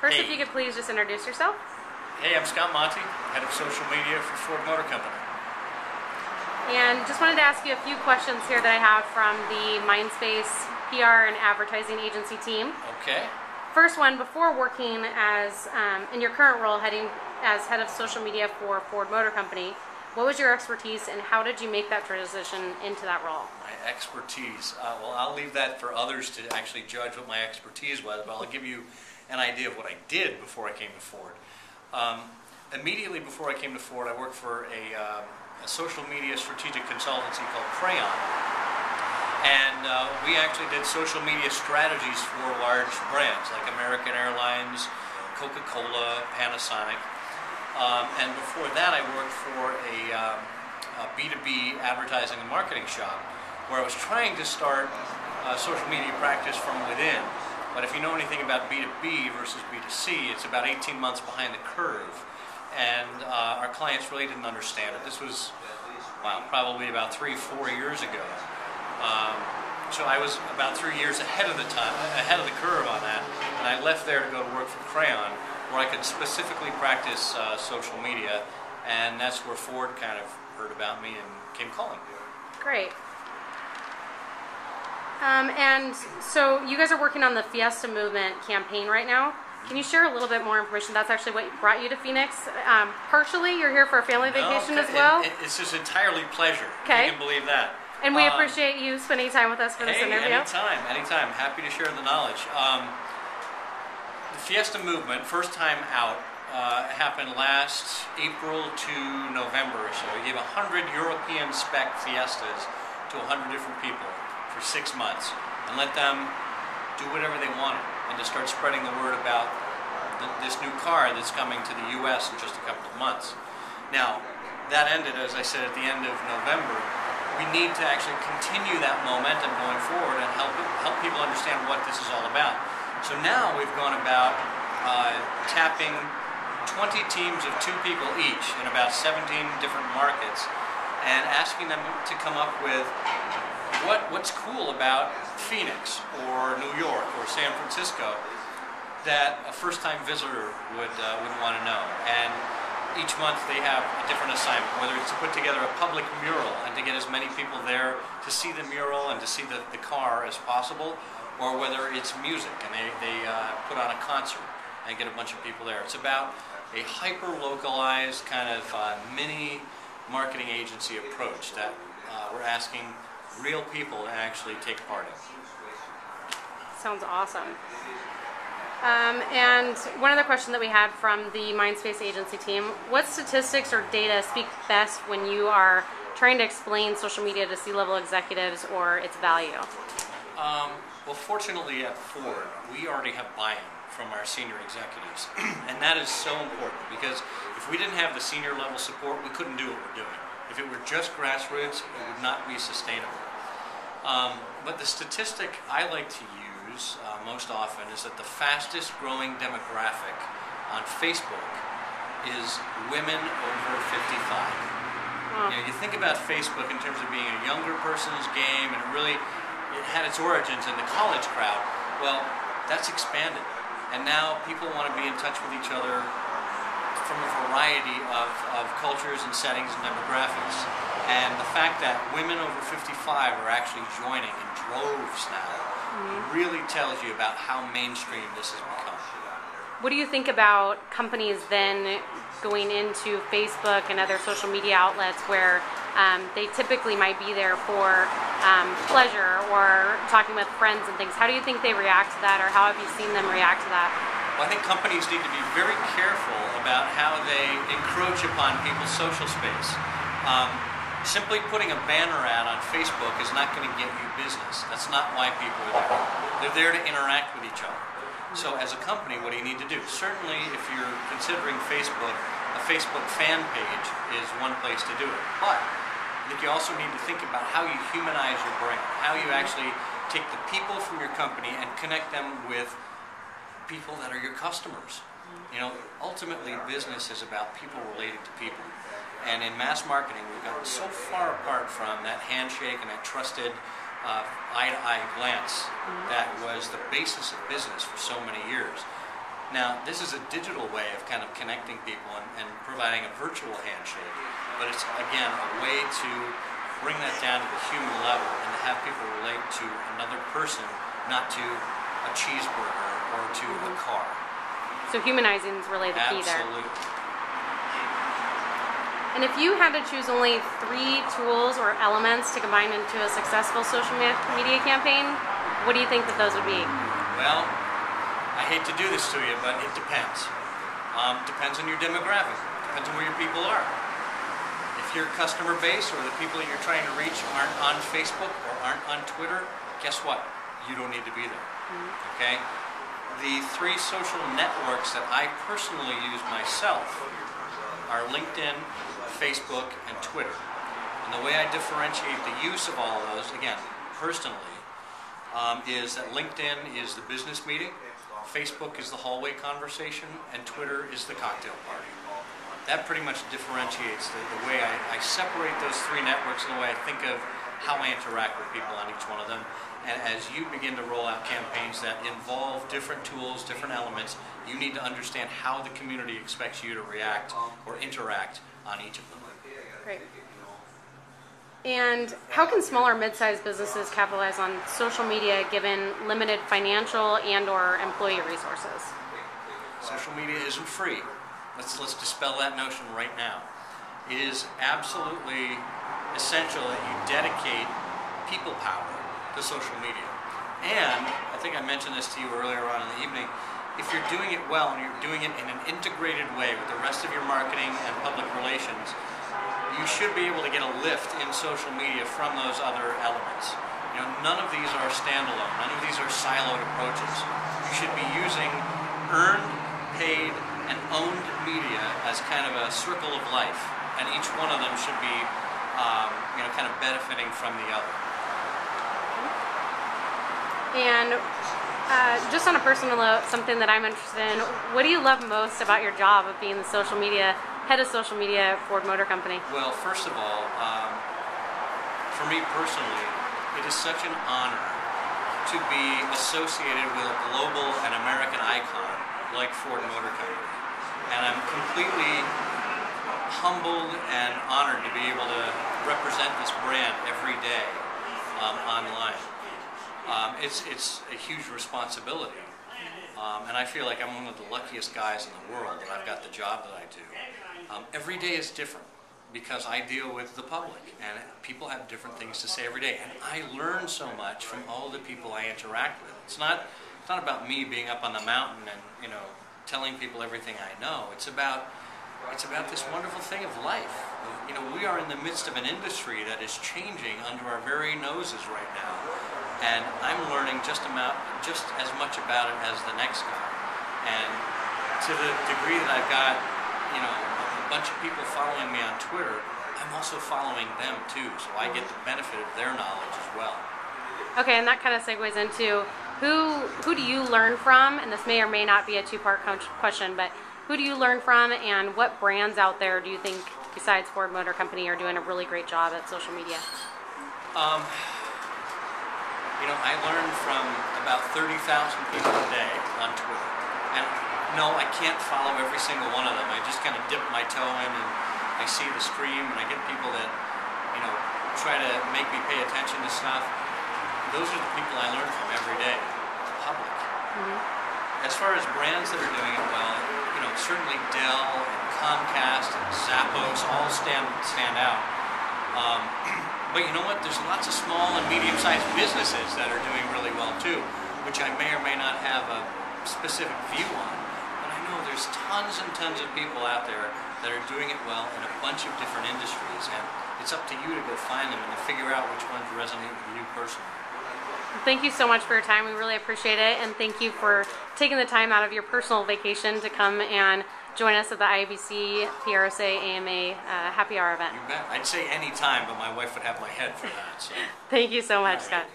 First, if you could please just introduce yourself. Hey, I'm Scott Monty, head of social media for Ford Motor Company. And just wanted to ask you a few questions here that I have from the Mindspace PR and advertising agency team. Okay. First one, before working as in your current role, as head of social media for Ford Motor Company, what was your expertise and how did you make that transition into that role? My expertise. Well, I'll leave that for others to actually judge what my expertise was, but I'll give you an idea of what I did before I came to Ford. Immediately before I came to Ford, I worked for a social media strategic consultancy called Crayon. And we actually did social media strategies for large brands like American Airlines, Coca-Cola, Panasonic. And before that, I worked for a B2B advertising and marketing shop where I was trying to start social media practice from within. But if you know anything about B2B versus B2C, it's about 18 months behind the curve. And our clients really didn't understand it. This was, well, probably about 3-4 years ago. So I was about 3 years ahead of the curve on that. And I left there to go to work for Crayon, where I could specifically practice social media, and that's where Ford kind of heard about me and came calling. Great. And so you guys are working on the Fiesta Movement campaign right now. Can you share a little bit more information? That's actually what brought you to Phoenix. Partially, you're here for a family vacation as well? It's just entirely pleasure, okay. If you can believe that. And we appreciate you spending time with us for this interview. Anytime. Happy to share the knowledge. The Fiesta Movement, first time out, happened last April to November or so. We gave 100 European spec Fiestas to 100 different people for 6 months and let them do whatever they wanted and to start spreading the word about this new car that's coming to the U.S. in just a couple of months. Now, that ended, as I said, at the end of November. We need to actually continue that momentum going forward and help people understand what this is all about. So now we've gone about tapping 20 teams of 2 people each in about 17 different markets and asking them to come up with what's cool about Phoenix or New York or San Francisco that a first-time visitor would want to know. And each month they have a different assignment, whether it's to put together a public mural and to get as many people there to see the mural and to see the car as possible, or whether it's music and they put on a concert and get a bunch of people there. It's about a hyper-localized kind of mini marketing agency approach that we're asking real people to actually take part in. Sounds awesome. And one other question that we had from the Mindspace agency team, what statistics or data speak best when you are trying to explain social media to C-level executives or its value? Well, fortunately at Ford, we already have buy-in from our senior executives. And that is so important because if we didn't have the senior level support, we couldn't do what we're doing. If it were just grassroots, it would not be sustainable. But the statistic I like to use most often is that the fastest growing demographic on Facebook is women over 55. You know, you think about Facebook in terms of being a younger person's game, and it had its origins in the college crowd. Well, that's expanded. And now people want to be in touch with each other from a variety of cultures and settings and demographics. And the fact that women over 55 are actually joining in droves now really tells you about how mainstream this has become. What do you think about companies then going into Facebook and other social media outlets where they typically might be there for pleasure or talking with friends and things? How do you think they react to that, or how have you seen them react to that? Well, I think companies need to be very careful about how they encroach upon people's social space. Simply putting a banner ad on Facebook is not going to get you business. That's not why people are there. They're there to interact with each other. So as a company, what do you need to do? Certainly, if you're considering Facebook, a Facebook fan page is one place to do it. But I think you also need to think about how you humanize your brand, how you actually take the people from your company and connect them with people that are your customers. You know, ultimately, business is about people related to people. And in mass marketing, we've gotten so far apart from that handshake and that trusted eye-to-eye glance that was the basis of business for so many years. Now, this is a digital way of kind of connecting people and providing a virtual handshake, but it's, again, a way to bring that down to the human level and to have people relate to another person, not to a cheeseburger or to a car. So humanizing is really the key there. Absolutely. And if you had to choose only 3 tools or elements to combine into a successful social media campaign, what do you think that those would be? Well, I hate to do this to you, but it depends. Depends on your demographic. Depends on where your people are. If your customer base or the people that you're trying to reach aren't on Facebook or aren't on Twitter, guess what? You don't need to be there. Okay? The 3 social networks that I personally use myself are LinkedIn, Facebook, and Twitter. And the way I differentiate the use of all of those, again, personally, is that LinkedIn is the business meeting, Facebook is the hallway conversation, and Twitter is the cocktail party. That pretty much differentiates the way I separate those 3 networks and the way I think of how I interact with people on each one of them. And as you begin to roll out campaigns that involve different tools, different elements, you need to understand how the community expects you to react or interact on each of them. Great. And how can small or mid-sized businesses capitalize on social media given limited financial and/or employee resources? Social media isn't free. Let's dispel that notion right now. It is absolutely essential that you dedicate people power to social media. And I think I mentioned this to you earlier on in the evening. If you're doing it well and you're doing it in an integrated way with the rest of your marketing and public relations, you should be able to get a lift in social media from those other elements. You know, none of these are standalone. None of these are siloed approaches. You should be using earned, paid, and owned media as kind of a circle of life, and each one of them should be, kind of benefiting from the other. And just on a personal note, something that I'm interested in, what do you love most about your job of being the head of social media at Ford Motor Company? Well, first of all, for me personally, it is such an honor to be associated with a global and American icon like Ford Motor Company. And I'm completely humbled and honored to be able to represent this brand every day online. It's a huge responsibility, and I feel like I'm one of the luckiest guys in the world that I've got the job that I do. Every day is different because I deal with the public, and people have different things to say every day, and I learn so much from all the people I interact with. It's not about me being up on the mountain and telling people everything I know. It's about this wonderful thing of life. We are in the midst of an industry that is changing under our very noses right now. And I'm learning just as much about it as the next guy. And to the degree that I've got, a bunch of people following me on Twitter, I'm also following them too, so I get the benefit of their knowledge as well. Okay, and that kind of segues into who do you learn from, and this may or may not be a 2-part question, but who do you learn from, and what brands out there do you think, besides Ford Motor Company, are doing a really great job at social media? I learn from about 30,000 people a day on Twitter. And no, I can't follow every single one of them. I just kind of dip my toe in and I see the stream and I get people that, try to make me pay attention to stuff. Those are the people I learn from every day, the public. As far as brands that are doing it well, certainly Dell and Comcast and Zappos all stand out. But you know what? There's lots of small and medium-sized businesses that are doing really well too, which I may or may not have a specific view on. But I know there's tons and tons of people out there that are doing it well in a bunch of different industries, and it's up to you to go find them and to figure out which ones resonate with you personally. Thank you so much for your time. We really appreciate it, and thank you for taking the time out of your personal vacation to come and join us at the IABC PRSA AMA Happy Hour event. You bet. I'd say any time, but my wife would have my head for that. So. Thank you so much, Scott.